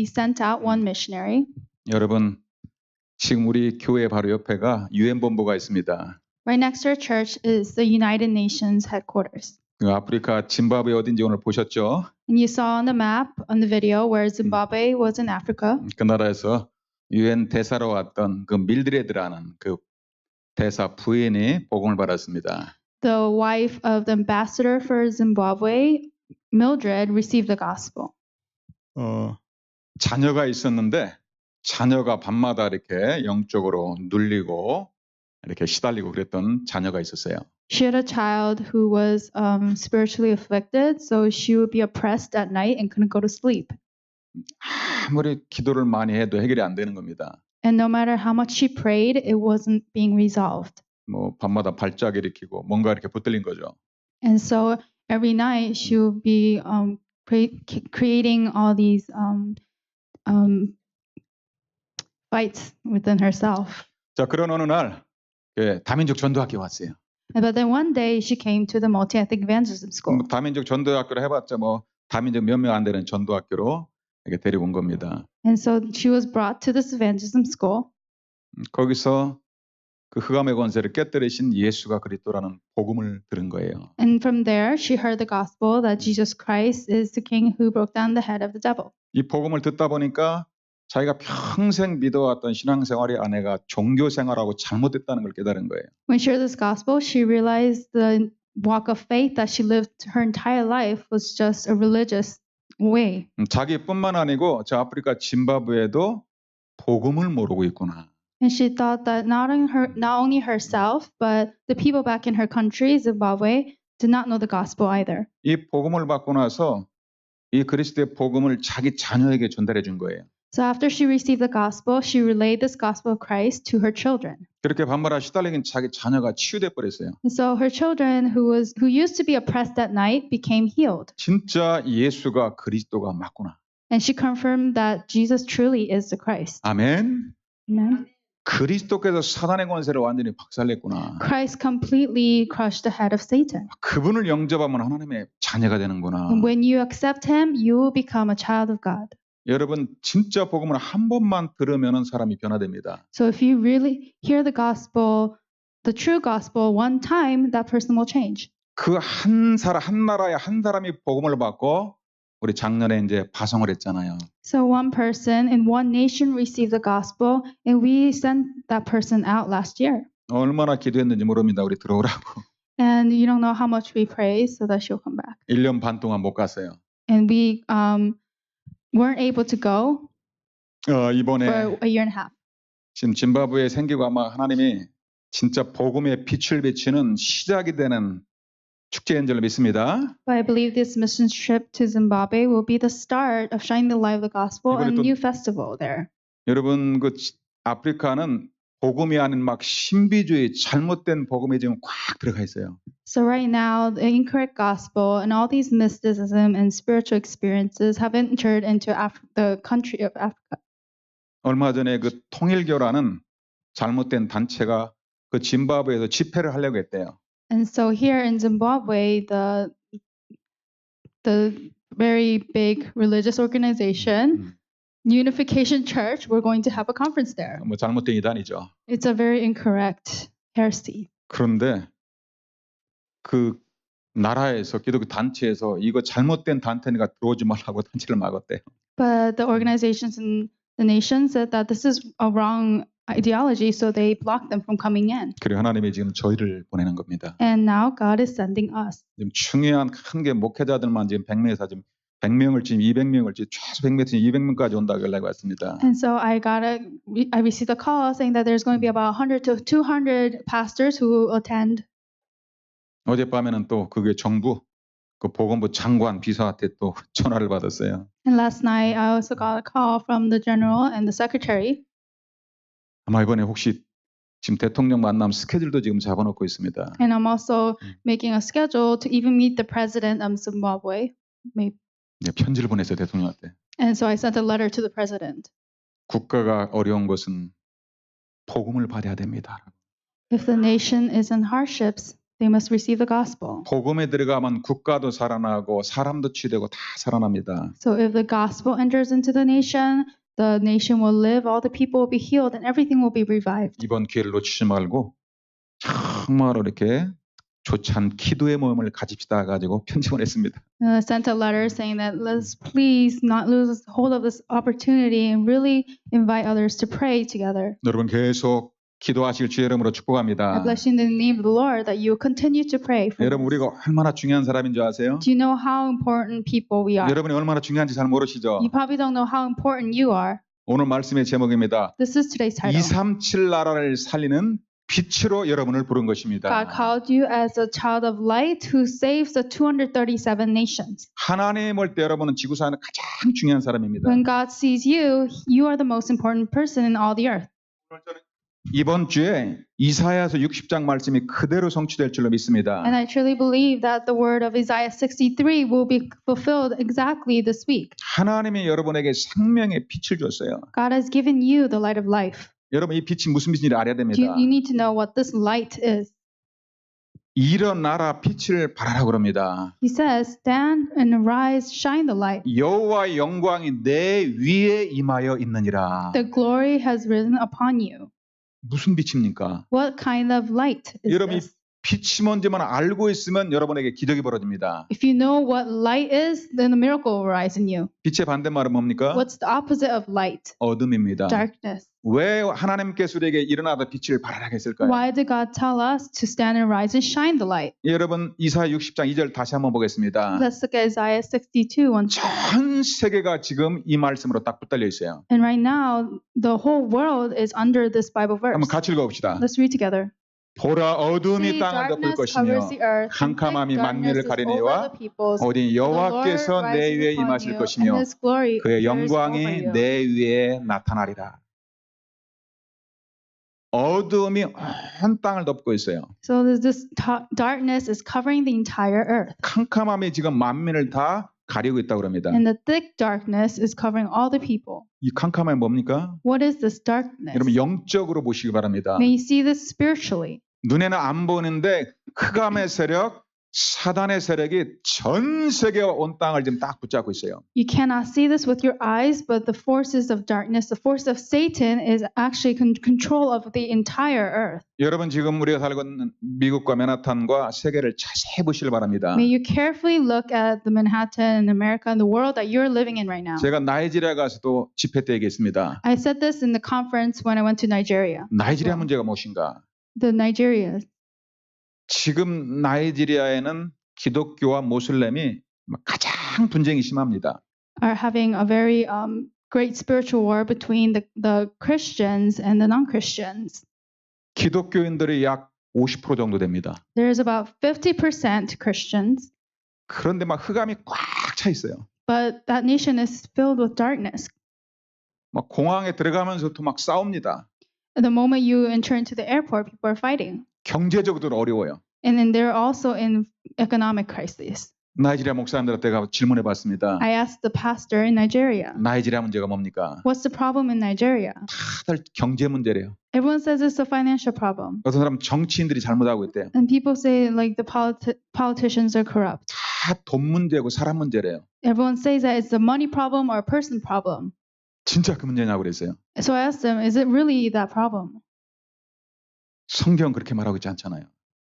sent out one missionary. 여러분, 지금 우리 교회 바로 옆에가 유엔 본부가 있습니다. Right next to our church is the United Nations headquarters. 그 아프리카 짐바브웨 어딘지 오늘 보셨죠? And you saw on the map, on the video, where Zimbabwe was in Africa. 그 나라에서 유엔 대사로 왔던 그 밀드레드라는 그 대사 부인이 복음을 받았습니다. The wife of the ambassador for Zimbabwe, Mildred, received the gospel. 자녀가 있었는데 자녀가 밤마다 이렇게 영적으로 눌리고 이렇게 시달리고 그랬던 자녀가 있었어요. She had a child who was spiritually afflicted, so she would be oppressed at night and couldn't go to sleep. 아무리 기도를 많이 해도 해결이 안 되는 겁니다. And no matter how much she prayed, it wasn't being resolved. 뭐 밤마다 발작 일으키고 뭔가 이렇게 붙들린 거죠. And so every night she would be creating all these fights within herself. 자, 그런 어느 날 다민족 전도학교 왔어요. But then one day she came to the multi-ethnic evangelism school. 다민족 전도학교를 해봤자 뭐 다민족 몇 명 안 되는 전도학교로 이렇게 데리고 온 겁니다. And so she was brought to this evangelism school. 거기서 그 흑암의 권세를 깨뜨리신 예수가 그리스도라는 복음을 들은 거예요. And from there she heard the gospel that Jesus Christ is the king who broke down the head of the devil. 이 복음을 듣다 보니까 자기가 평생 믿어왔던 신앙생활의 아내가 종교생활하고 잘못됐다는 걸 깨달은 거예요. When she heard this gospel, she realized the walk of faith that she lived her entire life was just a religious way. 자기뿐만 아니고 저 아프리카 짐바브웨도 복음을 모르고 있구나. And she thought that not only herself, but the people back in her country, Zimbabwe, did not know the gospel either. 이 복음을 받고 나서 이 그리스도의 복음을 자기 자녀에게 전달해 준 거예요. So after she received the gospel, she relayed this gospel of Christ to her children. 그렇게 밤마다 시달리긴 자기 자녀가 치유돼 버렸어요. And so her children, who used to be oppressed at night, became healed. 진짜 예수가 그리스도가 맞구나. And she confirmed that Jesus truly is the Christ. 아멘. Amen. 그리스도께서 사단의 권세를 완전히 박살냈구나. Christ completely crushed the head of Satan. 그분을 영접하면 하나님의 자녀가 되는구나. And when you accept him, you will become a child of God. 여러분 진짜 복음을 한 번만 들으면은 사람이 변화됩니다. So if you really hear the gospel, the true gospel one time, that person will change. 그 한 나라에 한 사람이 복음을 받고 우리 작년에 이제 파송을 했잖아요. So one person in one nation received the gospel, and we sent that person out last year. 얼마나 기도했는지 모릅니다. 우리 들어오라고. And you don't know how much we prayed so that she'll come back. 1년 반 동안 못 갔어요. And we weren't able to go 이번에 for a year and a half. 지금 짐바브웨에 생기고 아마 하나님이 진짜 복음의 빛을 비치는 시작이 되는 축제인 줄 믿습니다. But I believe this mission trip to Zimbabwe will be the start of shining the light of the gospel and a new festival there. 여러분 그 아프리카는 복음이 아닌 막 신비주의 잘못된 복음이 지금 꽉 들어가 있어요. So right now, the incorrect gospel and all these mysticism and spiritual experiences have entered into the country of Africa. 얼마 전에 그 통일교라는 잘못된 단체가 그 짐바브웨에서 집회를 하려고 했대요. And so here in Zimbabwe, the very big religious organization, Unification Church, we're going to have a conference there. 뭐 잘못된 이단이죠. It's a very incorrect heresy. 그런데 그 나라에서 기독교 단체에서 이거 잘못된 단체니까 들어오지 말라고 단체를 막았대요. But the organizations in the nation said that this is a wrong ideology, so they blocked them from coming in. 그리고 하나님이 지금 저희를 보내는 겁니다. And now God is sending us. 지금 중요한 큰 게 목회자들만 지금 100명에서 지금 100명을 지금 200명을 지금 최소 100명 200명까지 온다고 연락이 왔습니다. And so I received a call saying that there's going to be about 100 to 200 pastors who will attend. 어젯밤에는 또 그게 정부 그 보건부 장관 비서한테 또 전화를 받았어요. And last night I also got a call from the general and the secretary. 아마 이번에 혹시 지금 대통령 만남 스케줄도 지금 잡아놓고 있습니다. And I'm also making a schedule to even meet the president of Zimbabwe. 네, 편지를 보냈어요 대통령한테. And so I sent a letter to the president. 국가가 어려운 것은 복음을 받아야 됩니다. If the nation is in hardships, They must receive the gospel. 복음에 들어가면 국가도 살아나고 사람도 치유되고 다 살아납니다. So if the gospel enters into the nation will live, all the people will be healed, and everything will be revived. 이번 기회를 놓치지 말고 정말 이렇게 좋지 않은 기도의 모임을 가집시다 가지고 편집을 했습니다. Sent a letter saying that let's please not lose hold of this opportunity and really invite others to pray together. 여러분 계속 기도하실 주의 이름으로 I 축복합니다. bless you in the name of the Lord that you will continue to pray for 여러분 us. 우리가 얼마나 중요한 사람인 줄 아세요? Do you know how important people we are? 여러분이 얼마나 중요한지 잘 모르시죠? You probably don't know how important you are. 오늘 말씀의 제목입니다. This is today's title. 237 나라를 살리는 빛으로 여러분을 부른 God 것입니다. called you as a child of light who saves the 237 nations. 하나님 볼 때 여러분은 지구상에 가장 중요한 사람입니다. When God sees you, you are the most important person in all the earth. 이번 주에 이사야서 60장 말씀이 그대로 성취될 줄로 믿습니다. And I truly believe that the word of Isaiah 63 will be fulfilled exactly this week. 하나님이 여러분에게 생명의 빛을 줬어요. God has given you the light of life. 여러분 이 빛이 무슨 빛인지 알아야 됩니다. You need to know what this light is. 일어나라 빛을 발하라 그럽니다. He says, stand and arise, shine the light. 여호와의 영광이 내 위에 임하여 있느니라. The glory has risen upon you. 무슨 빛입니까? What kind of light is 여러분이 this? 빛이 뭔지만 알고 있으면 여러분에게 기적이 벌어집니다. If you know what light is, then the miracle will rise in you. 빛의 반대말은 뭡니까? What's the opposite of light? 어둠입니다. Darkness. 왜 하나님께서 우리에게 일어나다 빛을 발하라 했을까요? Why did God tell us to stand and rise and shine the light? 여러분 이사야 60장 2절 다시 한번 보겠습니다. Let's look at Isaiah 62 once more. 전 세계가 지금 이 말씀으로 딱 붙들려 있어요. And right now, the whole world is under this Bible verse. 한번 같이 읽어봅시다. Let's read together. 보라 어둠이 See, 땅을 덮을 darkness covers 것이며 the earth, and 캄캄함이 thick 만민을 darkness is 가리니와 over the peoples. 오직 The Lord 여호와께서 내 rises 위에 upon 임하실 you, 것이며 and His glory 그의 appears over 영광이 you. 내 위에 나타나리라. 어둠이 온 땅을 덮고 있어요. So this darkness is covering the entire earth, 캄캄함이 지금 만민을 다 가리고 있다고 합니다. and the thick darkness is covering all the people. 이 캄캄함이 뭡니까? What is this darkness? 여러분 영적으로 보시기 바랍니다. May you see this spiritually. 눈에는 안 보이는데 흑암의 세력, 사단의 세력이 전 세계 온 땅을 지금 딱 붙잡고 있어요. You cannot see this with your eyes, but the forces of darkness, the force of Satan is actually control of the entire earth. 여러분 지금 우리가 살고 있는 미국과 맨하탄과 세계를 자세히 보시길 바랍니다. May you carefully look at the Manhattan and America and the world that you're living in right now. 제가 나이지리아 가서도 집회 때 얘기했습니다. I said this in the conference when I went to Nigeria. 나이지리아 문제가 무엇인가? The Nigeria. 지금 나이지리아에는 기독교와 모슬렘이 가장 분쟁이 심합니다. Are having a very great spiritual war between the Christians and the non-Christians. 기독교인들이 약 50% 정도 됩니다. There's about 50% Christians, 그런데 막 흑암이 꽉 차 있어요. but that nation is filled with darkness. 막 공항에 들어가면서도 막 싸웁니다. The moment you enter into the airport, people are fighting. 경제적으로 어려워요. And then they're also in economic crisis. 나이지리아 목사님들한테 제가 질문해 봤습니다. I asked the pastor in Nigeria, 나이지리아 문제가 뭡니까? what's the problem in Nigeria? 다들 경제 문제래요. Everyone says it's a financial problem. 어떤 사람은 정치인들이 잘못하고 있대요. And people say like the politicians are corrupt. 다 돈 문제고 사람 문제래요. Everyone says that it's a money problem or a person problem. 진짜 그 문제냐고 그랬어요. So I asked them, is it really that problem? 성경 그렇게 말하고 있지 않잖아요.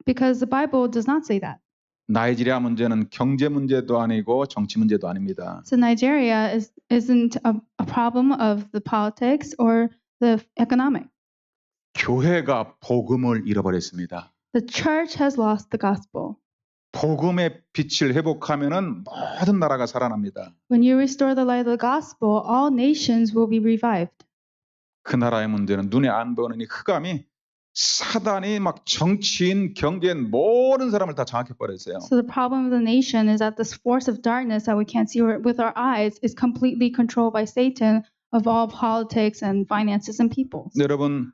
Because the Bible does not say that. 나이지리아 문제는 경제 문제도 아니고 정치 문제도 아닙니다. So Nigeria isn't a problem of the politics or the economic. 교회가 복음을 잃어버렸습니다. The church has lost the gospel. 복음의 빛을 회복하면은 모든 나라가 살아납니다. When you restore the light of the gospel, all nations will be revived. 그 나라의 문제는 눈에 안 보이는 이 흑암이 사단이 막 정치인, 경제인 모든 사람을 다 장악해 버렸어요. So the problem of the nation is that this force of darkness that we can't see with our eyes is completely controlled by Satan of all politics and finances and people. 여러분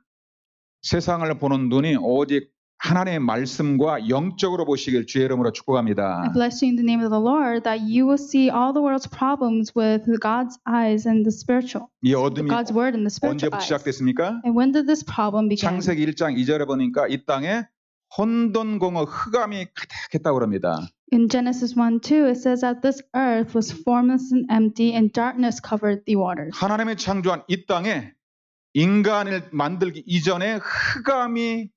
세상을 보는 눈이 오직 하나님의 말씀과 영적으로 보시길 주의 이름으로 I 축복합니다. bless you in the name of the Lord that you will see all the world's problems with God's eyes and the spiritual, 이 어둠이 God's word and the spiritual 언제부터 eyes. 시작됐습니까? And when did this problem begin? 창세기 1장 2절에 보니까 이 땅에 혼돈공허 흑암이 가득했다고 합니다. In Genesis 1:2, it says that this earth was formless and empty, and darkness covered the waters. 하나님이 창조한 이 땅에 인간을 만들기 이전에 흑암이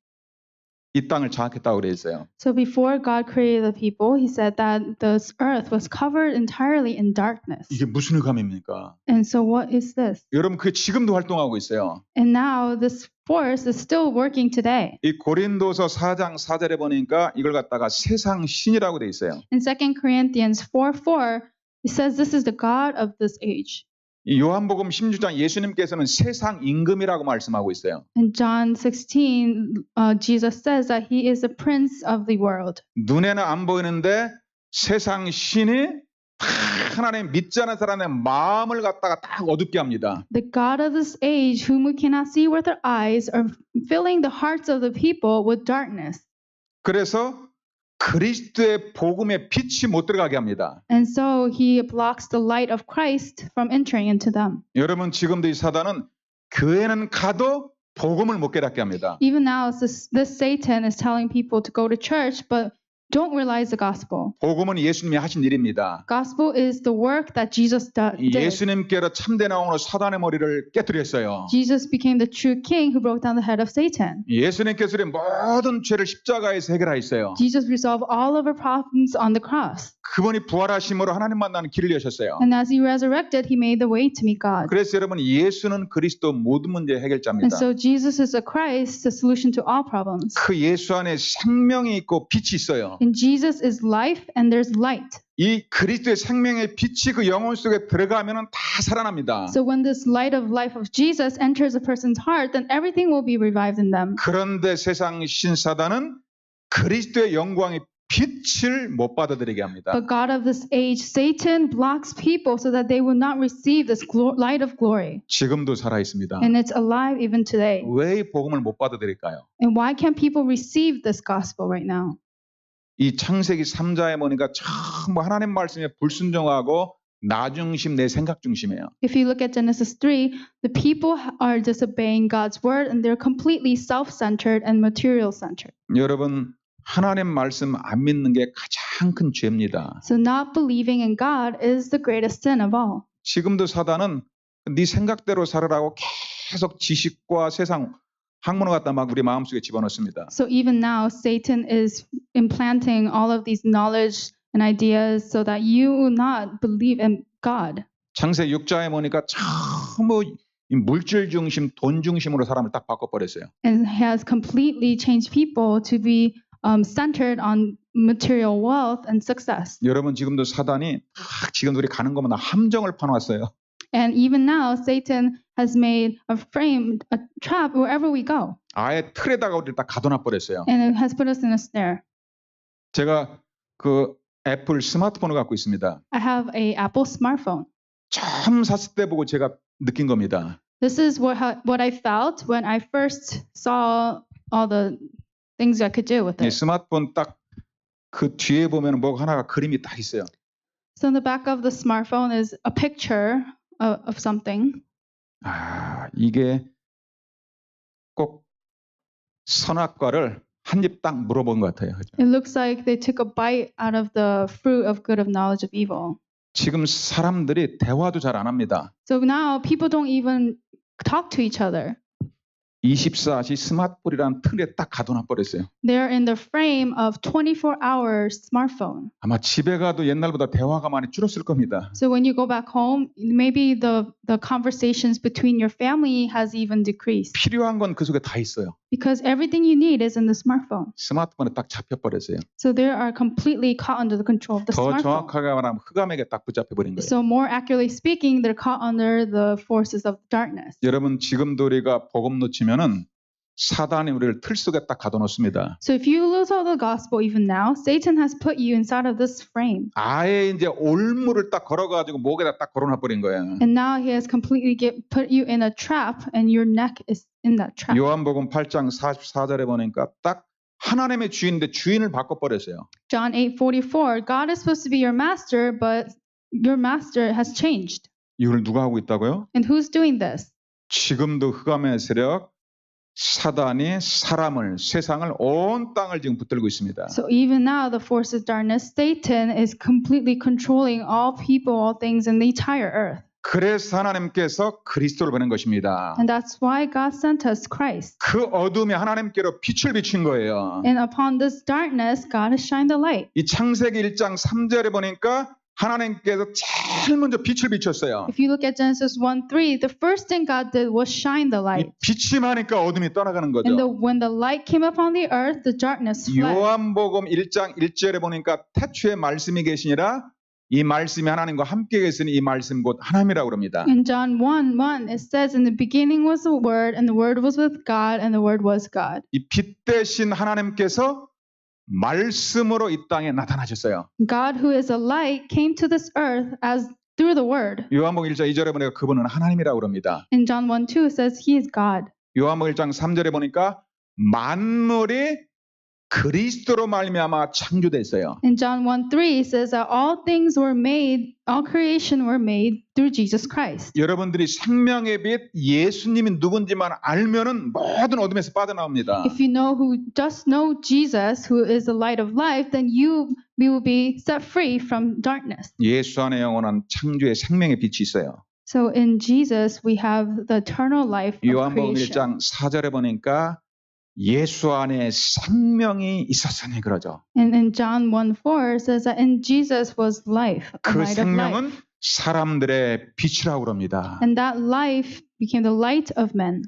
이 땅을 장악했다고 그래 있어요. So before God created the people, he said that this earth was covered entirely in darkness. 이게 무슨 흑암입니까? And so what is this? 여러분 그게 지금도 활동하고 있어요. And now this force is still working today. 이 고린도서 4장 4절에 보니까 이걸 갖다가 세상 신이라고 돼 있어요. In 2 Corinthians 4:4, it says this is the God of this age. 이 요한복음 16장 예수님께서는 세상 임금이라고 말씀하고 있어요. In John 16, Jesus says that he is the prince of the world. 눈에는 안 보이는데 세상 신이 다 하나님 믿지 않은 사람의 마음을 갖다가 딱 어둡게 합니다. The God of this age, whom we cannot see with our eyes, are filling the hearts of the people with darkness. 그래서 그리스도의 복음의 빛이 못 들어가게 합니다. And so he blocks the light of Christ from entering into them. 여러분 지금도 이 사단은 교회는 가도 복음을 못 깨닫게 합니다. Even now, this Satan is telling people to go to church, but don't realize the gospel. 복음은 예수님이 하신 일입니다. Gospel is the work that Jesus did. 예수님께로 참된 왕으로 사단의 머리를 깨뜨렸어요. Jesus became the true king who broke down the head of Satan. 예수님께서 우리 모든 죄를 십자가에서 해결하셨어요. Jesus resolved all of our problems on the cross. 그분이 부활하심으로 하나님 만나는 길을 여셨어요. And as he resurrected, he made the way to meet God. 그래서 여러분 예수는 그리스도 모든 문제의 And 해결자입니다. so Jesus is a Christ, the solution to all problems. 그 예수 안에 생명이 있고 빛이 있어요. In Jesus is life and there's light. 이 그리스도의 생명의 빛이 그 영혼 속에 들어가면은 다 살아납니다. So when this light of life of Jesus enters a person's heart, then everything will be revived in them. 그런데 세상 신사단은 그리스도의 영광의 빛을 못 받아들이게 합니다. But God of this age, Satan blocks people so that they will not receive this light of glory. 지금도 살아 있습니다. And it's alive even today. 왜 이 복음을 못 받아들일까요? And why can't people receive this gospel right now? 이 창세기 3장에 보니까 전부 하나님 말씀에 불순종하고 나 중심, 내 생각 중심이에요. If you look at Genesis 3, the people are disobeying God's word and they're completely self-centered and material-centered. 여러분 하나님 말씀 안 믿는 게 가장 큰 죄입니다. So not believing in God is the greatest sin of all. 지금도 사단은 네 생각대로 살으라고 계속 지식과 세상 학문을 갖다 막 우리 마음속에 집어넣습니다. So even now, Satan is implanting all of these knowledge and ideas so that you will not believe in God. 창세기 6장에 보니까 전부 이 물질 중심, 돈 중심으로 사람을 딱 바꿔버렸어요. And has completely changed people to be centered on material wealth and success. 여러분 지금도 사단이 지금 우리 가는 것마다 함정을 파놨어요. And even now, Satan has made a trap wherever we go. 아예 틀에다가 우리를 딱 가둬놔 버렸어요. And it has put us in a snare. 제가 그 애플 스마트폰을 갖고 있습니다. I have a Apple smartphone. 처음 샀을 때 보고 제가 느낀 겁니다. This is what I felt when I first saw all the things I could do with 이 it. 스마트폰 딱 그 뒤에 보면 뭐 하나가 그림이 딱 있어요. So in the back of the smartphone is a picture of something. 아, 이게 꼭 선악과를 한 입 딱 물어본 것 같아요. 그죠? It looks like they took a bite out of the fruit of good of knowledge of evil. 지금 사람들이 대화도 잘 안 합니다. So now people don't even talk to each other. 24시 스마트폰이라는 틀에 딱 가둬놔 버렸어요. They're in the frame of 24-hour smartphone. 아마 집에 가도 옛날보다 대화가 많이 줄었을 겁니다. So when you go back home, maybe the conversations between your family has even decreased. 필요한 건 그 속에 다 있어요. Because everything you need is in the smartphone. 스마트폰에 딱 잡혀버렸어요. So they are completely caught under the control of the 더 smartphone. 정확하게 말하면 흑암에게 딱 붙잡혀버린 거예요. So more accurately speaking, they're caught under the forces of darkness. 여러분 지금도 우리가 복음 놓치면은 사단이 우리를 틀 속에 딱 가둬놓습니다. So if you lose all the gospel even now, Satan has put you inside of this frame. 아예 이제 올무를 딱 걸어가지고 목에다 딱 걸어놔버린 거예요. And now he has completely put you in a trap and your neck is in that trap. 요한복음 8장 44절에 보니까 딱 하나님의 주인인데 주인을 바꿔버렸어요. John 8:44, God is supposed to be your master, but your master has changed. 이걸 누가 하고 있다고요? And who's doing this? 지금도 흑암의 세력, 사단이 사람을, 세상을, 온 땅을 지금 붙들고 있습니다. So even now, the force of darkness, Satan, is completely controlling all people, all things, and the entire earth. 그래서 하나님께서 그리스도를 보낸 것입니다. And that's why God sent us Christ. 그 어둠에 하나님께로 빛을 비춘 거예요. And upon this darkness, God has shined the light. 이 창세기 1장 3절에 보니까 하나님께서 제일 먼저 빛을 비췄어요. If you look at Genesis 1:3, the first thing God did was shine the 이 light. 빛이 많으니까 어둠이 떠나가는 And 거죠. when the light came upon the earth, the darkness fled. 요한복음 1장 1절에 보니까 태초에 말씀이 계시니라 이 말씀이 하나님과 함께 계시니 이 말씀 곧 하나님이라고 그럽니다. In John 1:1, it says, "In the beginning was the Word, and the Word was with God, and the Word was God." 이 빛 대신 하나님께서 말씀으로 이 땅에 나타나셨어요. God, who is a light, came to this earth as through the Word. 요한복음 1장 2절에 보니까 그분은 하나님이라고 그럽니다. In John 1:2, it says He is God. 요한복음 1장 3절에 보니까 만물이 그리스도로 말미암아 창조됐어요. In John 1:3, it says that all things were made, all creation were made through Jesus Christ. 여러분들이 생명의 빛 예수님이 누군지만 알면은 모든 어둠에서 빠져나옵니다. If you just know Jesus, who is the light of life, then you will be set free from darkness. 예수 안에 영원한 창조의 생명의 빛이 있어요. So in Jesus, we have the eternal life of 요한복음 creation. 1장 4절에 보니까 예수 안에 생명이 있었으니 그러죠. And in John 1:4, it says that in Jesus was life, the 그 light of life. 생명은 사람들의 빛이라고 그럽니다. And that life became the light of men.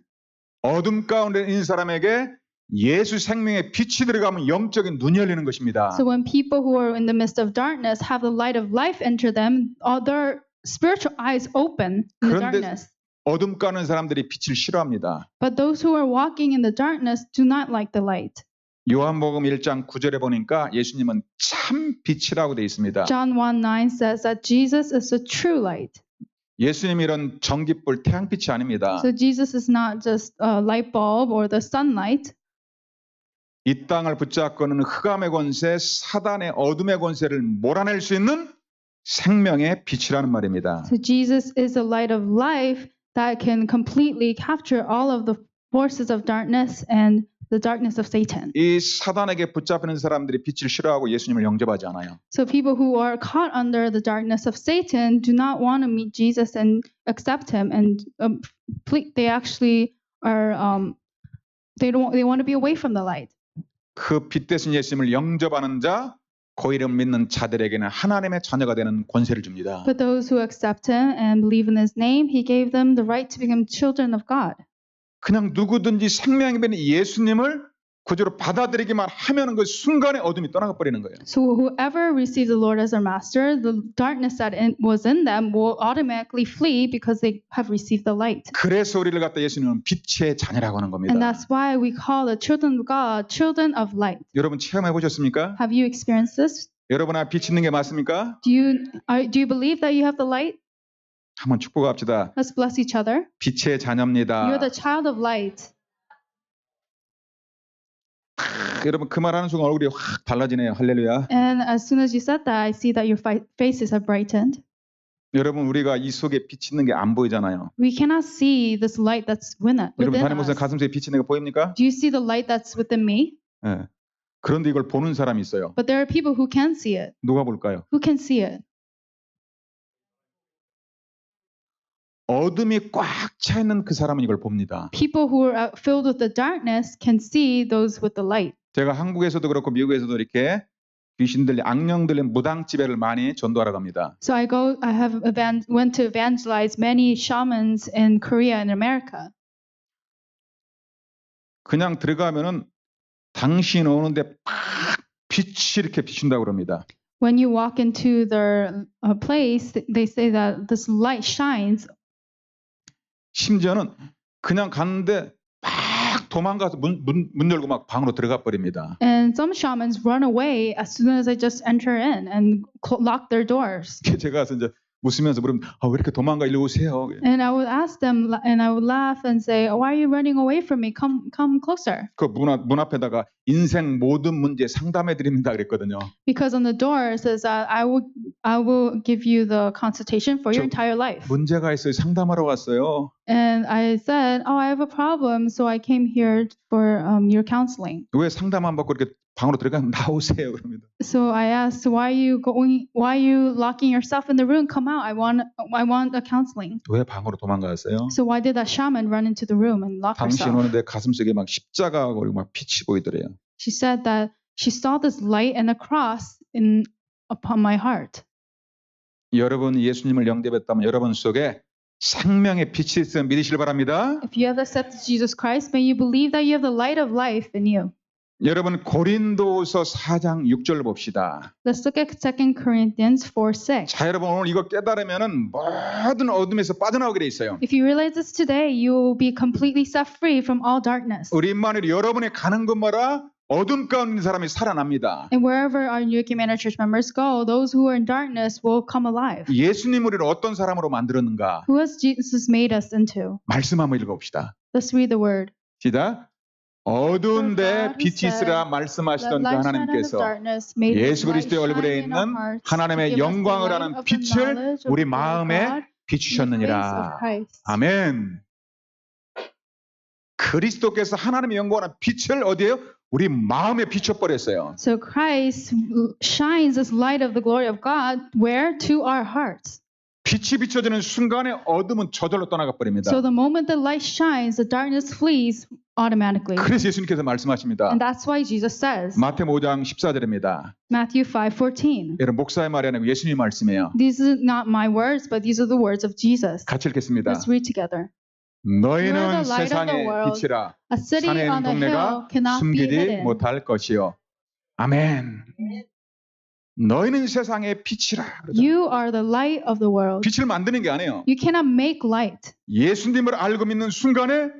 어둠 가운데 있는 사람에게 예수 생명의 빛이 들어가면 영적인 눈이 열리는 것입니다. So when people who are in the midst of darkness have the light of life enter them, all their spiritual eyes open in the 그런데 darkness. 어둠 가는 사람들이 빛을 싫어합니다. But those who are walking in the darkness do not like the light. 요한복음 1장 9절에 보니까 예수님은 참 빛이라고 되어 있습니다. John 1:9 says that Jesus is the true light. 예수님이 이런 전기불 태양빛이 아닙니다. So Jesus is not just a light bulb or the sunlight. 이 땅을 붙잡고는 흑암의 권세, 사단의 어둠의 권세를 몰아낼 수 있는 생명의 빛이라는 말입니다. So Jesus is the light of life that can completely capture all of the forces of darkness and the darkness of Satan. 이 사단에게 붙잡히는 사람들이 빛을 싫어하고 예수님을 영접하지 않아요. So people who are caught under the darkness of Satan do not want to meet Jesus and accept him, and they actually are they want to be away from the light. 그 빛 대신 예수님을 영접하는 자, 그 이름 믿는 자들에게는 하나님의 자녀가 되는 권세를 줍니다. But those who accept him and believe in his name, he gave them the right to become children of God. 그냥 누구든지 생명이 되는 예수님을 구주로 받아들이기만 하면은 그 순간에 어둠이 떠나가 버리는 거예요. So whoever receives the Lord as their master, the darkness that was in them will automatically flee because they have received the light. 그래서 우리를 갖다 예수님은 빛의 자녀라고 하는 겁니다. And that's why we call the children of God children of light. 여러분 체험해 보셨습니까? Have you experienced this? 여러분 안에 빛 있는 게 맞습니까? Do you believe that you have the light? 한번 축복합시다. Let's bless each other. 빛의 자녀입니다. You're the child of light. 여러분 그 말하는 순간 얼굴이 확 달라지네요. 할렐루야. And as soon as you said that, I see that your faces have brightened. 여러분 우리가 이 속에 빛 있는 게 안 보이잖아요. We cannot see this light that's 여러분 within 담임목사 us. 가슴속에 빛 있는 거 보입니까? Do you see the light that's within me? 예. 그런데 이걸 보는 사람이 있어요. But there are people who can see it. 누가 볼까요? Who can see it? 어둠이 꽉 차 있는 그 사람은 이걸 봅니다. People who are filled with the darkness can see those with the light. 제가 한국에서도 그렇고 미국에서도 이렇게 귀신들, 악령들의 무당 지배를 많이 전도하러 갑니다. So I went to evangelize many shamans in Korea and America. 그냥 들어가면은 당신 오는데 팍 빛이 이렇게 비춘다고 그럽니다. When you walk into their place, they say that this light shines. 심지어는 그냥 갔는데 막 도망가서 문 열고 막 방으로 들어가 버립니다. And some shamans run away as soon as I just enter in and lock their doors. 제가 가서 이제 웃으면서 물으면 왜 이렇게 도망가 일로 오세요. And I would ask them, and I would laugh and say, "Why are you running away from me? Come closer." 그 문 앞에다가 인생 모든 문제 상담해 드립니다 그랬거든요. Because on the door it says, I will give you the consultation for your entire life. 문제가 있어요. 상담하러 왔어요. And I said, I have a problem, so I came here for your counseling. 왜 상담 안 받고 이렇게 방으로 들어가면 나오세요 그럽니다. So I asked, why are you locking yourself in the room? Come out. I want a counseling. 왜 방으로 도망갔어요? So why did that shaman run into the room and lock 당신 herself? 오는데 가슴속에 막 십자가가 그리고 막 빛이 보이더래요. She said that she saw this light and a cross upon my heart. 여러분 예수님을 영접했다면 여러분 속에 생명의 빛이 있음을 믿으시길 바랍니다. If you have accepted Jesus Christ, may you believe that you have the light of life in you. 여러분 고린도후서 4장 6절 봅시다. Let's look at 2 Corinthians 4:6. 자 여러분 오늘 이거 깨달으면은 모든 어둠에서 빠져나오게 돼 있어요. If you realize this today, you will be completely set free from all darkness. 우리 임마누엘 여러분이 가는 곳마다 어둠 가운데 있는 사람이 살아납니다. And wherever our New York Manor Church members go, those who are in darkness will come alive. 예수님 우리를 어떤 사람으로 만들었는가? Who has Jesus made us into? 말씀 한번 읽어봅시다. Let's read the word. 시작. 어두운데 빛이 있으라 말씀하시던 그 하나님께서 예수 그리스도의 얼굴에 있는 하나님의 영광을 아는 빛을 우리 마음에 비추셨느니라. 아멘. 그리스도께서 하나님의 영광을 아는 빛을 어디에요? 우리 마음에 비춰버렸어요. So Christ shines this light of the glory of God where? To our hearts. 빛이 비춰지는 순간에 어둠은 저절로 떠나가 버립니다. So the moment the light shines, the darkness flees automatically. 그래서 예수님께서 말씀하십니다. And that's why Jesus says. 마태복음 5장 14절입니다. Matthew 5:14. 여러분 목사의 말이 아니고 예수님 말씀이에요. These are not my words, but these are the words of Jesus. 같이 읽겠습니다. Let's read together. 너희는 세상의 빛이라 A city 산에 있는 on a hill 동네가 cannot be 숨기지 hidden. 못할 것이요. 아멘. 너희는 세상의 빛이라. 그러죠. You are the light of the world. 빛을 만드는 게 아니에요. You cannot make light. 예수님을 알고 믿는 순간에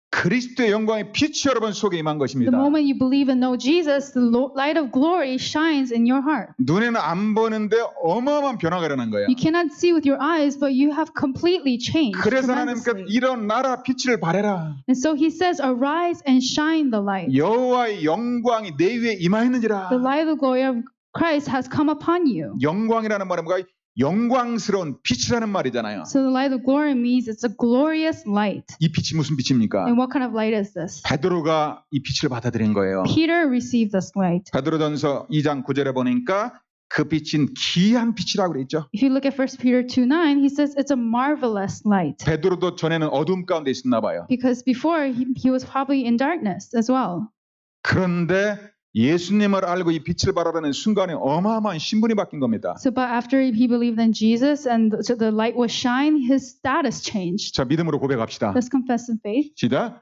그리스도의 영광의 빛이 여러분 속에 임한 것입니다. The moment you believe and know Jesus, the light of glory shines in your heart. 눈에는 안 보는데 어마어마한 변화가 일어난 거예요. You cannot see with your eyes, but you have completely changed. 그래서 하나님께서 tremendously. 일어나라 빛을 발해라. And so he says, arise and shine the light. 여호와의 영광이 내 위에 임하였느니라. The light of the glory of Christ has come upon you. 영광이라는 말은 뭐가 영광스러운 빛이라는 말이잖아요. So the light of glory means it's a glorious light. 이 빛이 무슨 빛입니까? And what kind of light is this? 베드로가 이 빛을 받아들인 거예요. Peter received this light. 베드로전서 2장 9절에 보니까 그 빛은 기이한 빛이라고 그랬죠. If you look at 1 Peter 2:9, he says it's a marvelous light. 베드로도 전에는 어둠 가운데 있었나 봐요. Because before he was probably in darkness as well. 그런데 예수님을 알고 이 빛을 바라보는 순간에 어마어마한 신분이 바뀐 겁니다. So but after he believed in Jesus and so the light was shine, his status changed. 자, 믿음으로 고백합시다. Let's confess in faith. 시작.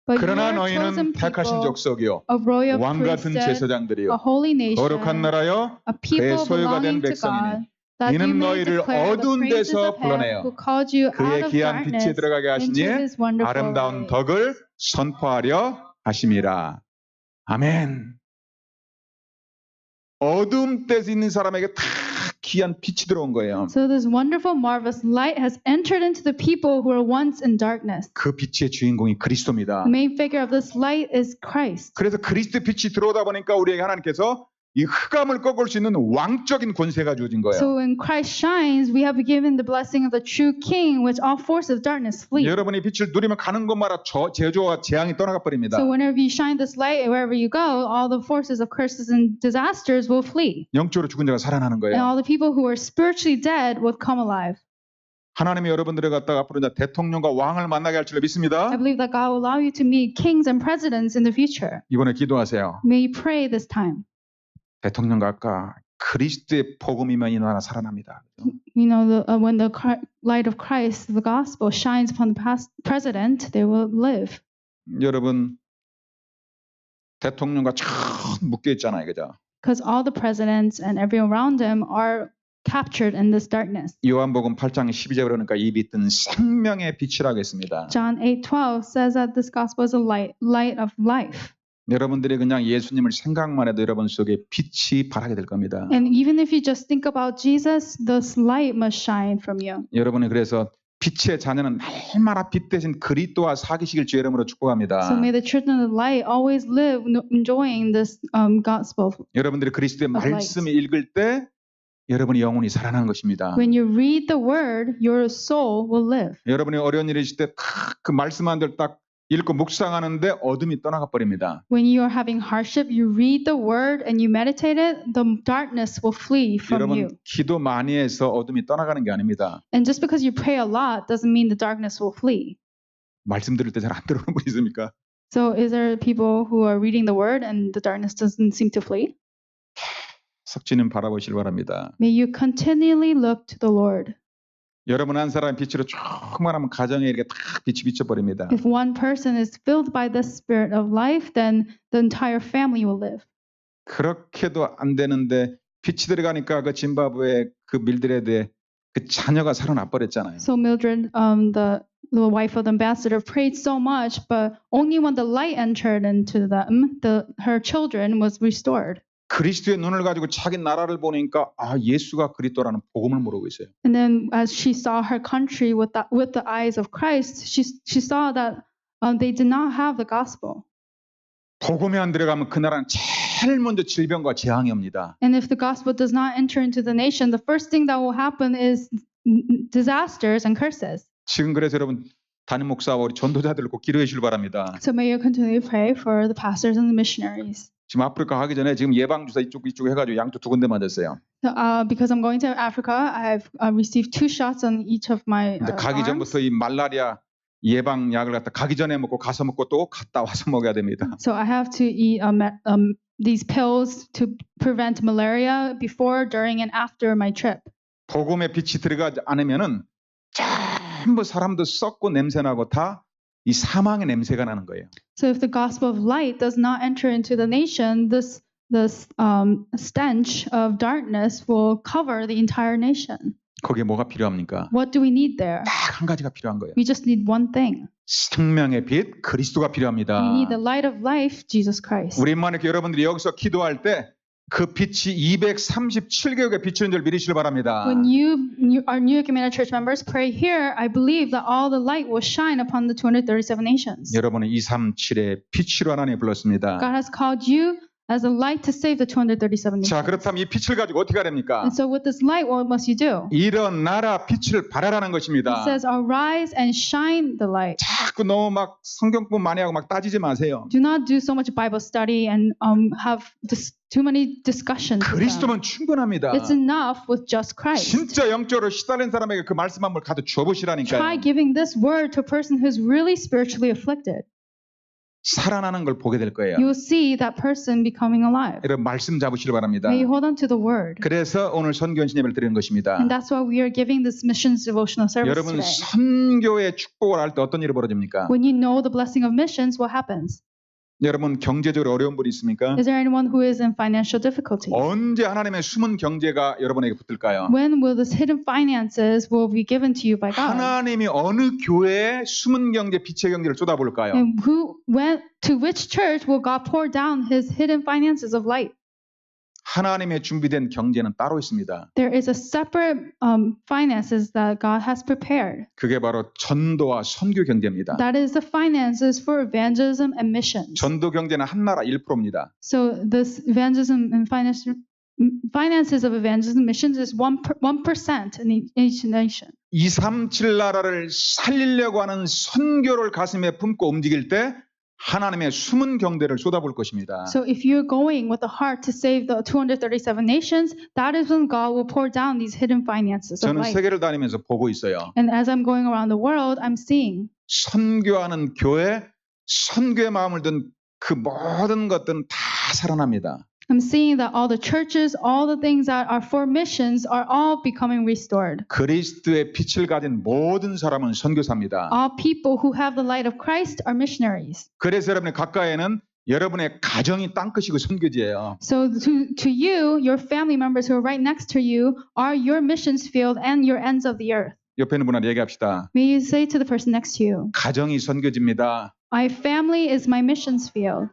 But 그러나 you are chosen 너희는 택하신 people, 족속이요 a royal 왕 같은 priesthood, 제사장들이요 a holy nation, 거룩한 나라요 a people 그의 소유가 된 belonging to 백성이니 God, that you 이는 may 너희를 declare the 어두운 praises 데서 of him 불러내요. who called you out 그의 of 귀한 빛에 darkness 들어가게 into 하시니 his wonderful 아름다운 light. 덕을 선포하려 하심이라. 아멘. 어두움 때 있는 사람에게 다 귀한 빛이 들어온 거예요. So this wonderful, marvelous light has entered into the people who were once in darkness. 그 빛의 주인공이 그리스도입니다. The main figure of this light is Christ. 그래서 그리스도의 빛이 들어오다 보니까 우리에게 하나님께서 이 흑암을 꺾을 수 있는 왕적인 권세가 주어진 거예요. So when Christ shines, we have been given the blessing of the true King, which all forces of darkness flee. 여러분이 빛을 누리면 가는 곳마다 저주와 재앙이 떠나가 버립니다. So whenever you shine this light, wherever you go, all the forces of curses and disasters will flee. 영적으로 죽은 자가 살아나는 And 거예요. all the people who are spiritually dead will come alive. 하나님이 여러분들을 갖다가 앞으로 이제 대통령과 왕을 만나게 할 줄로 믿습니다. I believe that God will allow you to meet kings and presidents in the future. 이번에 기도하세요. May you pray this time. 대통령과 아까 그리스도의 복음이면 이 나라 살아납니다. You know, when the light of Christ, the gospel, shines upon the past president, they will live. 여러분 대통령과 참 묶여 있잖아요, 그죠? Because all the presidents and everyone around them are captured in this darkness. 요한복음 8장 12절 그러니까 이 빛은 생명의 빛이라고 했습니다. John 8:12 says that this gospel is a light of life. 여러분들이 그냥 예수님을 생각만 해도 여러분 속에 빛이 발하게 될 겁니다. And even if you just think about Jesus, this light must shine from you. 여러분이 그래서 빛의 자녀는 날마다 빛 대신 그리스도와 사귀시길 주의 이름으로 축복합니다. So may the children of light always live enjoying this gospel. 여러분들이 그리스도의 light. 말씀을 읽을 때 여러분이 영혼이 살아나는 것입니다. When you read the word, your soul will live. 여러분이 어려운 일이 있을 때 그 말씀 한들 딱 읽고 묵상하는데 어둠이 떠나가 버립니다. When you are having hardship, you read the word and you meditate it, the darkness will flee from you. 여러분 기도 많이 해서 어둠이 떠나가는 게 아닙니다. And just because you pray a lot doesn't mean the darkness will flee. 말씀 들을 때 잘 안 들어오는 분 있습니까? So is there people who are reading the word and the darkness doesn't seem to flee? 석주님 바라보시길 바랍니다. May you continually look to the Lord. 여러분 한 사람 빛으로 충만하면 가정에 이렇게 딱 빛이 비춰버립니다. If one person is filled by the spirit of life, then the entire family will live. 그렇게도 안 되는데 빛이 들어가니까 그 짐바브웨 그 밀드레드의 그 자녀가 살아나 버렸잖아요. So Mildred, the wife of the ambassador, prayed so much, but only when the light entered into them, her children was restored. 그리스도의 눈을 가지고 자기 나라를 보니까 아 예수가 그리스도라는 복음을 모르고 있어요. And then, as she saw her country with the eyes of Christ, she saw that they did not have the gospel. 복음이 안 들어가면 그 나라는 제일 먼저 질병과 재앙이 옵니다. And if the gospel does not enter into the nation, the first thing that will happen is disasters and curses. 지금 그래서 여러분 담임 목사와 우리 전도자들 꼭 기도해 주시길 바랍니다. So may you continue to pray for the pastors and the missionaries. 지금 아프리카 가기 전에 지금 예방 주사 이쪽 해가지고 양쪽 2군데 맞았어요. So, because I'm going to Africa, I've received 2 shots on each of my 근데 가기 arms. 전부터 이 말라리아 예방 약을 갖다 가기 전에 먹고 가서 먹고 또 갔다 와서 먹어야 됩니다. So I have to eat these pills to prevent malaria before, during, and after my trip. 복음의 빛이 들어가지 않으면은 전부 사람도 썩고 냄새나고 다 이 사망의 냄새가 나는 거예요. So if the gospel of light does not enter into the nation, this stench of darkness will cover the entire nation. 거기에 뭐가 필요합니까? What do we need there? 딱 한 가지가 필요한 거예요. We just need one thing. 생명의 빛 그리스도가 필요합니다. We need the light of life, Jesus Christ. 우리 만약에 여러분들이 여기서 기도할 때 그 빛이 237개국에 비추는 줄 믿으시길 바랍니다. When our New Ecumenical Church members pray here, I believe that all the light will shine upon the 237 nations. 여러분은 237의 빛으로 하나님 불렀습니다. God has called you as a light to save the 237 nations. 자, 그렇다면 이 빛을 가지고 어떻게 해야 됩니까? And so with this light, what must you do? 일어나라 빛을 발하라는 It 것입니다. says, arise and shine the light. 자꾸 너무 막 성경뿐 많이 하고 막 따지지 마세요. Do not do so much Bible study and have too many discussions. with them. 그리스도면 충분합니다. It's enough with just Christ. 진짜 영적으로 시달린 사람에게 그 말씀 한번 가득 Try 줘보시라니까요. giving this word to a person who's really spiritually afflicted. 살아나는 걸 보게 될 거예요. You will see that person becoming alive. 여러분 말씀 잡으시길 바랍니다. May you hold on to the word. 그래서 오늘 선교연신 예배를 드리는 것입니다. And that's why we are giving this missions devotional service 여러분 today. 선교의 축복을 할 때 어떤 일이 벌어집니까? When you know the blessing of missions, what happens? 여러분 경제적으로 어려운 분이 있습니까? Is there anyone who is in financial difficulty? 언제 하나님의 숨은 경제가 여러분에게 붙을까요? When will this hidden finances will be given to you by God? 하나님이 어느 교회에 숨은 경제, 빛의 경제를 쏟아부을까요? And to which church will God pour down His hidden finances of light? 하나님의 준비된 경제는 따로 있습니다. There is a separate finances that God has prepared. 그게 바로 전도와 선교 경제입니다. That is the finances for evangelism and missions. 전도 경제는 한 나라 1%입니다. So this evangelism and finances of evangelism missions is 1% in each nation. 237 나라를 살리려고 하는 선교를 가슴에 품고 움직일 때 하나님의 숨은 경제를 쏟아부을 것입니다. So if you're going with a heart to save the 237 nations, that is when God will pour down these hidden finances of 저는 light. 세계를 다니면서 보고 있어요. And as I'm going around the world, I'm seeing 선교하는 교회, 선교의 마음을 든 그 모든 것들은 다 살아납니다. I'm seeing that all the churches, all the things that are for missions are all becoming restored. 그리스도의 빛을 가진 모든 사람은 선교사입니다. All people who have the light of Christ are missionaries. 그래서 여러분의 가까이에는 여러분의 가정이 땅끝이고 선교지예요. So to you, your family members who are right next to you are your missions field and your ends of the earth. 옆에 있는 분한테 얘기합시다. May you say to the person next to you, 가정이 선교지입니다. my family is my missions field.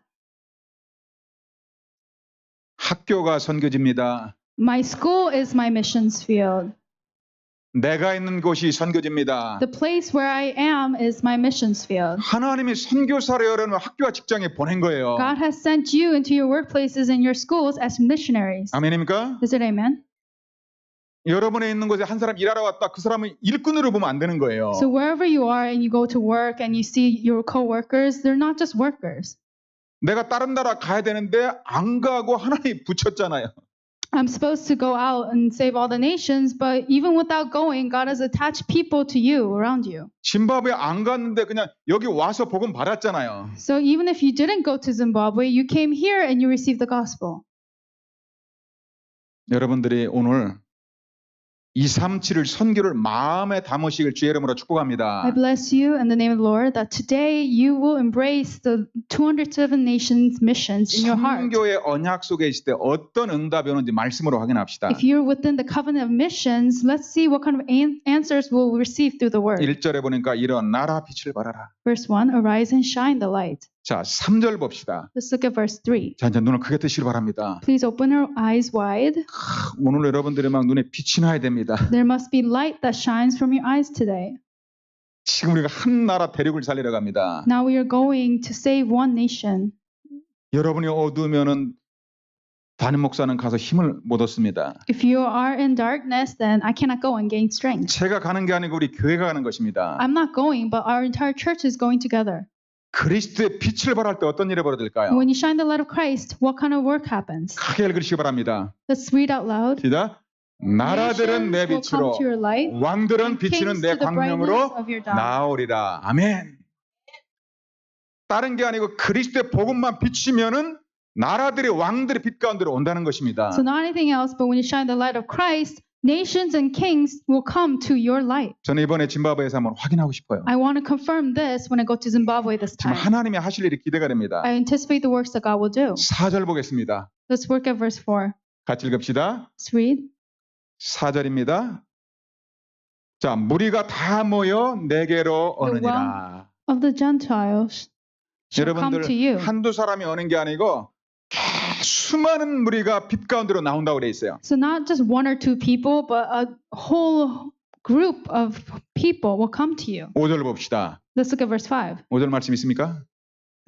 학교가 선교지입니다. My school is my missions field. 내가 있는 곳이 선교지입니다. The place where I am is my missions field. 하나님이 선교사를 여러분 학교와 직장에 보낸 거예요. God has sent you into your workplaces and your schools as missionaries. 아멘입니까? Is it amen? 여러분의 있는 곳에 한 사람 일하러 왔다. 그 사람을 일꾼으로 보면 안 되는 거예요. So wherever you are and you go to work and you see your co-workers, they're not just workers. 내가 다른 나라 가야 되는데 안 가고 하나님 붙였잖아요. I'm supposed to go out and save all the nations, but even without going, God has attached people to you, around you. 짐바브웨 안 갔는데 그냥 여기 와서 복음 받았잖아요. So even if you didn't go to Zimbabwe, you came here and you received the gospel. 여러분들이 오늘 237을 선교를 마음에 담으시길 주의 이름으로 I 축복합니다. bless you in the name of the Lord that today you will embrace the 207 nations missions in your heart. 선교의 언약 속에 있을 때 어떤 응답이 오는지 말씀으로 확인합시다. If you're within the covenant of missions, let's see what kind of answers we'll receive through the word. 1절에 보니까 일어나라 빛을 발하라. Verse 1, arise and shine the light. 자, 3절 봅시다. Let's look at verse 3. 자, 이제 눈을 크게 뜨시길 바랍니다. Please open your eyes wide. 오늘 여러분들이 막 눈에 빛이 나야 됩니다. There must be light that shines from your eyes today. 지금 우리가 한 나라 대륙을 살리러 갑니다. Now we are going to save one nation. 여러분이 어두우면은 담임 목사는 가서 힘을 못 얻습니다. If you are in darkness, then I cannot go and gain strength. 제가 가는 게 아니고 우리 교회가 가는 것입니다. I'm not going, but our entire church is going together. 그리스도의 빛을 발할 때 어떤 일이 벌어질까요? When you shine the light of Christ, what kind of work happens? 크게 읽으시기 바랍니다. Let's read out loud. 시작. 나라들은 내 Nations will come 빛으로, to your light, 왕들은 and 비치는 kings 내 to the brightness 광명으로 of your dawn. 나오리라. 아멘. 다른 게 아니고 그리스도의 복음만 비치면은 나라들이 왕들의 빛 가운데로 온다는 것입니다. So not anything else, but when you shine the light of Christ, nations and kings will come to your light. 저는 이번에 짐바브웨에서 한번 확인하고 싶어요. I want to confirm this when I go to Zimbabwe this 지금 time. 하나님이 하실 일이 기대가 됩니다. I anticipate the works that God will do. 4절 보겠습니다. Let's work at verse 4. 같이 읽읍시다. Let's read. 4절입니다. 자, 무리가 다 모여 내게로 오느니라. Of the Gentiles shall come 여러분들 to you. 한두 사람이 오는 게 아니고 수많은 무리가 빛 가운데로 나온다고 돼 있어요. So not just one or two people, but a whole group of people will come to you. 5절 봅시다. Let's look at verse 5. 5절 말씀 있습니까?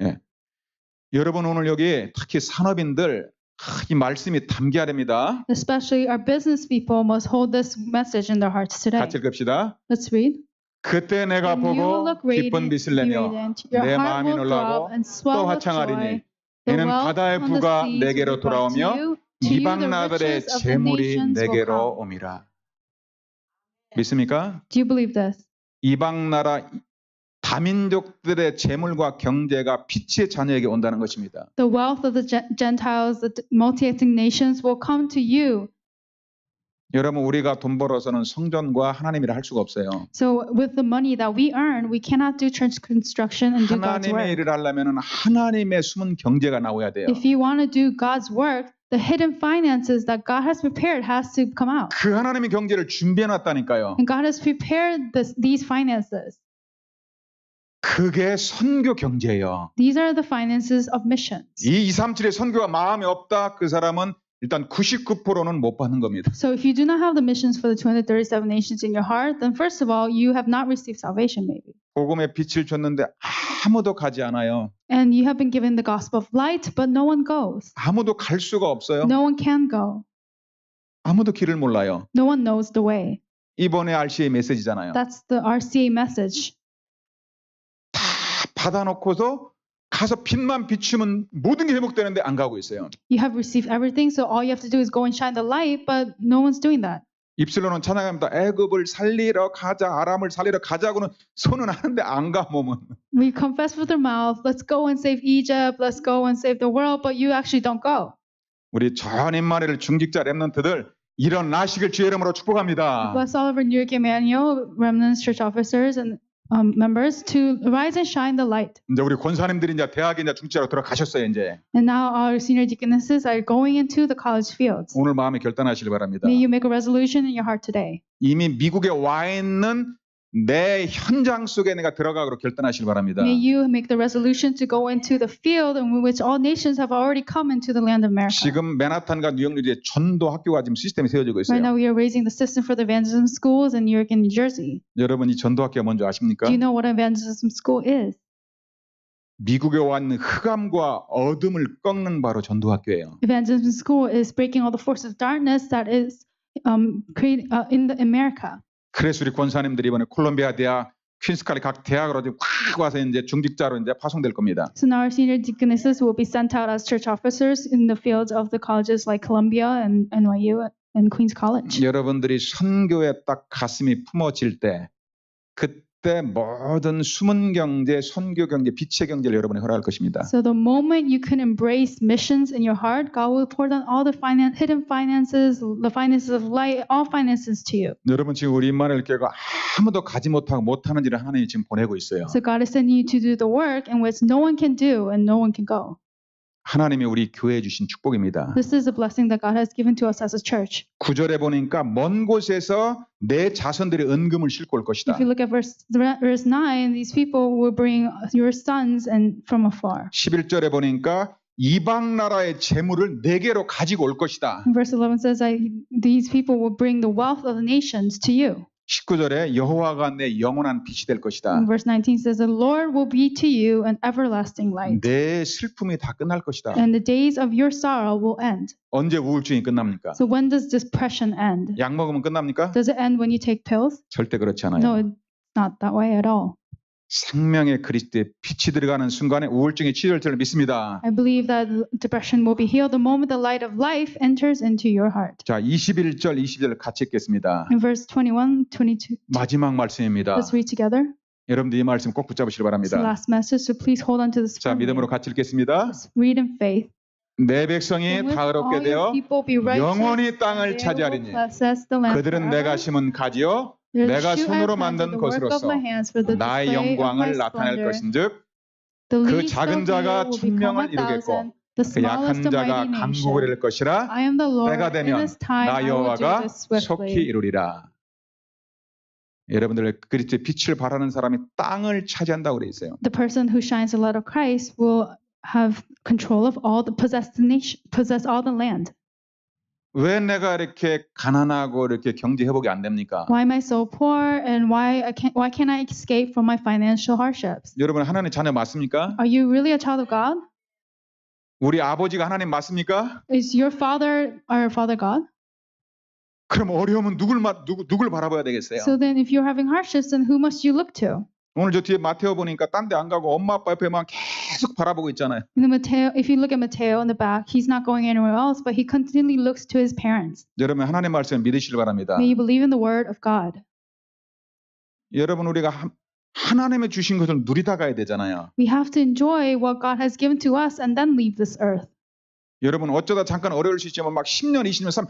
예. 여러분 오늘 여기 특히 산업인들 이 말씀이 담겨야 됩니다. Especially our business people must hold this message in their hearts today. 같이 읽읍시다. Let's read. 그때 내가 And you will 보고 look 기쁜 빛을 내며 radiant. Your 내 heart 마음이 will 놀라고 throb and swell 또 with joy. 화창하리니 The 이는 wealth 바다의 on the 부가 seas 내게로 will be brought to 돌아오며 you. To you 이방 the 나들의 riches of the 재물이 nations will 내게로 come. 옴이라. 믿습니까? Do you believe this? 이방 나라 다민족들의 재물과 경제가 빛의 자녀에게 온다는 것입니다. The wealth of the Gentiles, the multi-ethnic nations will come to you. 여러분 우리가 돈 벌어서는 성전과 하나님이라 할 수가 없어요. So with the money that we earn, we cannot do church construction and do God's 하나님의 work. 일을 하려면 하나님의 숨은 경제가 나와야 돼요. If you want to do God's work, the hidden finances that God has prepared has to come out. 그 하나님의 경제를 준비해 놨다니까요. And God has prepared these finances. 그게 선교 경제예요. These are the finances of missions. 이 237의 선교가 마음이 없다. 그 사람은 일단 99%는 못 받는 겁니다. So if you do not have the missions for the 237 nations in your heart, then first of all, you have not received salvation maybe. 복음의 빛을 줬는데 아무도 가지 않아요. And you have been given the gospel of light, but no one goes. 아무도 갈 수가 없어요. No one can go. 아무도 길을 몰라요. No one knows the way. 이번에 RCA 메시지잖아요. That's the RCA message. 다 받아놓고서 가서 빛만 비추면 모든 게 회복되는데 안 가고 있어요. You have received everything, so all you have to do is go and shine the light, but no one's doing that. 입술로는 찬양합니다. 애굽을 살리러 가자, 아람을 살리러 가자고는 손은 하는데 안 가 몸은. We confess with our mouth, let's go and save Egypt, let's go and save the world, but you actually don't go. 우리 전인마리를 중직자 렘넌트들 일어나시길 주의 이름으로 축복합니다. Bless all of our New York Emmanuel remnants, church officers, and members to rise and shine the light. 이제 우리 권사님들이 이제 대학에 이제 중직자로 들어가셨어요 이제. And now our senior deaconesses are going into the college fields. 오늘 마음에 결단하시길 바랍니다. May you make a resolution in your heart today. 이미 미국에 와 있는 내 현장 속에 내가 들어가도록 결단하시길 바랍니다. May you make the resolution to go into the field in which all nations have already come into the land of America. 지금 맨하탄과 뉴욕에 전도 학교가 지금 시스템이 세워지고 Right 있어요. now we are raising the system for the evangelism schools in New York and New Jersey. 여러분 이 전도 학교가 뭔지 아십니까? Do you know what an evangelism school is? 미국에 왔는 흑암과 어둠을 꺾는 바로 전도 학교예요. Evangelism school is breaking all the forces of darkness that is in America. 그래서 우리 권사님들이 이번에 콜롬비아 대학, 퀸스칼리 각 대학으로 지금 확 와서 이제 중직자로 이제 파송될 겁니다. So now our senior deaconesses will be sent out as church officers in the fields of the colleges like Columbia and NYU and Queens College. 여러분들이 선교에 딱 가슴이 품어질 때 그때 모든 숨은 경제, 선교 경제, 빛의 경제를 여러분이 허락할 것입니다. So the moment you can embrace missions in your heart, God will pour down all the hidden finances, the finances of light, all finances to you. 여러분 지금 우리 임마누엘 교회가 아무도 가지 못하고 못하는 일을 하나님이 지금 보내고 있어요. So God is sending you to do the work in which no one can do and no one can go. 하나님이 우리 교회에 주신 축복입니다. This is a blessing that God has given to us as a church. 9절에 보니까 먼 곳에서 내 자손들이 은금을 싣고 올 것이다. If you look at verse 9, these people will bring your sons and from afar. 11절에 보니까 이방 나라의 재물을 내게로 가지고 올 것이다. Verse 11 says that these people will bring the wealth of the nations to you. 19절에 여호와가 내 영원한 빛이 될 것이다. And verse 19 says the Lord will be to you an everlasting light. 내 슬픔이 다 끝날 것이다. And the days of your sorrow will end. 언제 우울증이 끝납니까? So when does depression end? 약 먹으면 끝납니까? Does it end when you take pills? 절대 그렇지 않아요. No, it's not that way at all. 생명의 그리스도의 빛이 들어가는 순간에 우울증이 치료될 줄 믿습니다. I believe that depression will be healed the moment the light of life enters into your heart. 자, 21절, 22절 같이 읽겠습니다. In verse 21, 22, 마지막 말씀입니다. let's read together. 여러분들 이 말씀 꼭 붙잡으시기 It's the 바랍니다. last message, so please hold on to this. 자, 믿음으로 같이 읽겠습니다. Let's read in faith. 내 백성이 When 다 all 의롭게 your 되어 people be righteous, 영원히 땅을 they will 차지하리니 possess the land 그들은 내가 forever. 심은 가지요 They're the 내가 shoot I 손으로 planted, 만든 the work of 것으로서 my hands for the 나의 display of my 영광을 나타낼 splendor. 것인즉 The 그 least 작은 of you 자가 will become 천명을 1,000, 이루겠고 the 그 약한 smallest of 자가 mighty 강국을 nation. 이룰 것이라 I am the Lord, 때가 in 되면 this time 나 I will do 여호와가 this 속히 swiftly. 이루리라. 여러분들 그리스도의 빛을 바라는 사람이 땅을 차지한다고 그래 있어요. The person who shines the light of Christ will have control of all the possess all the land. 왜 내가 이렇게 가난하고 이렇게 경제 회복이 안 됩니까? Why am I so poor, and why can't I escape from my financial hardships? 여러분 하나님 자녀 맞습니까? Are you really a child of God? 우리 아버지가 하나님 맞습니까? Is your father our Father God? 그럼 어려우면 누굴 바라봐야 되겠어요? So then, if you're having hardships, then who must you look to? 오늘 저 뒤에 마테오 보니까 딴 데 안 가고 엄마 아빠 옆에만 계속 바라보고 있잖아요. In the Mateo, if you look at Mateo in the back, he's not going anywhere else, but he continually looks to his parents. 여러분 하나님 말씀을 믿으시길 바랍니다. May you believe in the word of God. 여러분 우리가 하나님의 주신 것을 누리다 가야 되잖아요. We have to enjoy what God has given to us and then leave this earth. 여러분 어쩌다 잠깐 어려울 수 있지만 막 10년, 20년, 3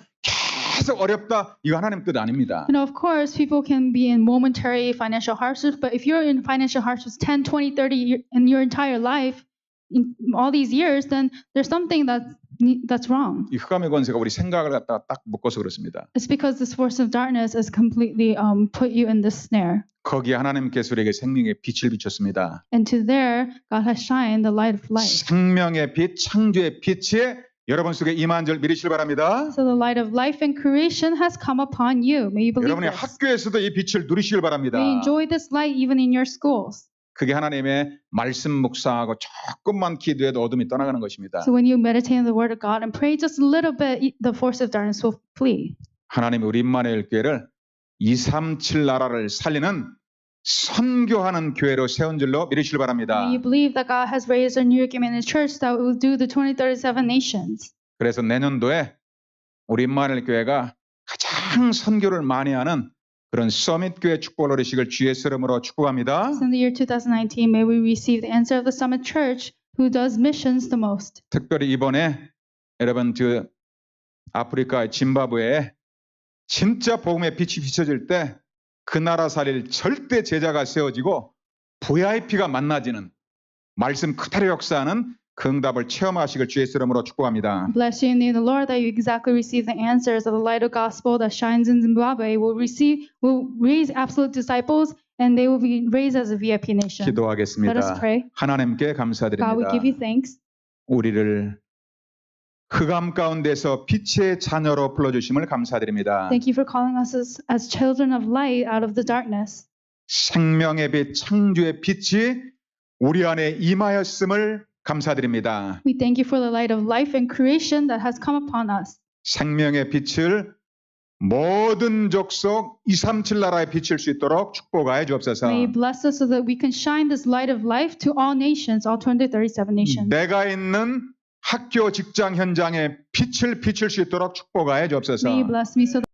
계속 어렵다. 이거 하나님 뜻 아닙니다. You know, of course, people can be in momentary financial hardships, but if you're in financial hardships 10, 20, 30 in your entire life, in all these years, then there's something that's wrong. 이 흑암의 권세가 우리 생각을 갖다가 딱 묶어서 그렇습니다. It's because this force of darkness has completely put you in this snare. 거기에 하나님께서 우리에게 생명의 빛을 비췄습니다. And to there, God has shined the light of life. 생명의 빛, 창조의 빛이 여러분 속에 임한 줄 믿으시길 바랍니다. So the light of life and creation has come upon you. May you believe 여러분의 this. 학교에서도 이 빛을 누리시길 바랍니다. May you enjoy this light even in your schools. 그게 하나님의 말씀 묵상하고 조금만 기도해도 어둠이 떠나가는 것입니다. So when you meditate on the word of God and pray just a little bit, the force of darkness will flee. 하나님이 우리 임마누엘 교회를 237 나라를 살리는 선교하는 교회로 세운 줄로 믿으시길 바랍니다. May you believe that God has raised a New York Community Church that will do the 2037 nations. 그래서 내년도에 우리 임마누엘 교회가 가장 선교를 많이 하는 그런 서밋 교회 축복을 얻으시길 주의 이름으로 축복합니다. So in the year 2019, may we receive the answer of the Summit Church who does missions the most. 특별히 이번에 여러분 그 아프리카의 짐바브웨에 진짜 복음의 빛이 비춰질 때 그 나라 살릴 절대 제자가 세워지고 VIP가 만나지는 말씀 그대로 역사하는 그 응답을 체험하시길 주의 이름으로 축복합니다. Bless you in the name of the Lord that you exactly receive the answers of the light of gospel that shines in Zimbabwe. Will raise absolute disciples and they will be raised as a VIP nation. Let us 기도하겠습니다. pray. 하나님께 God, we 감사드립니다. give you thanks. 우리를 흑암 가운데서 빛의 자녀로 불러주심을 감사드립니다. Thank you for calling us as children of light out of the darkness. 생명의 빛, 창조의 빛이 우리 안에 임하였음을 감사드립니다. We thank you for the light of life and creation that has come upon us. 생명의 빛을 모든 족속 237 나라에 비칠 수 있도록 축복하여 주옵소서. May you bless us so that we can shine this light of life to all nations, all 237 nations. 내가 있는 학교 직장 현장에 빛을 비칠 수 있도록 축복하여 주옵소서. May you bless me so that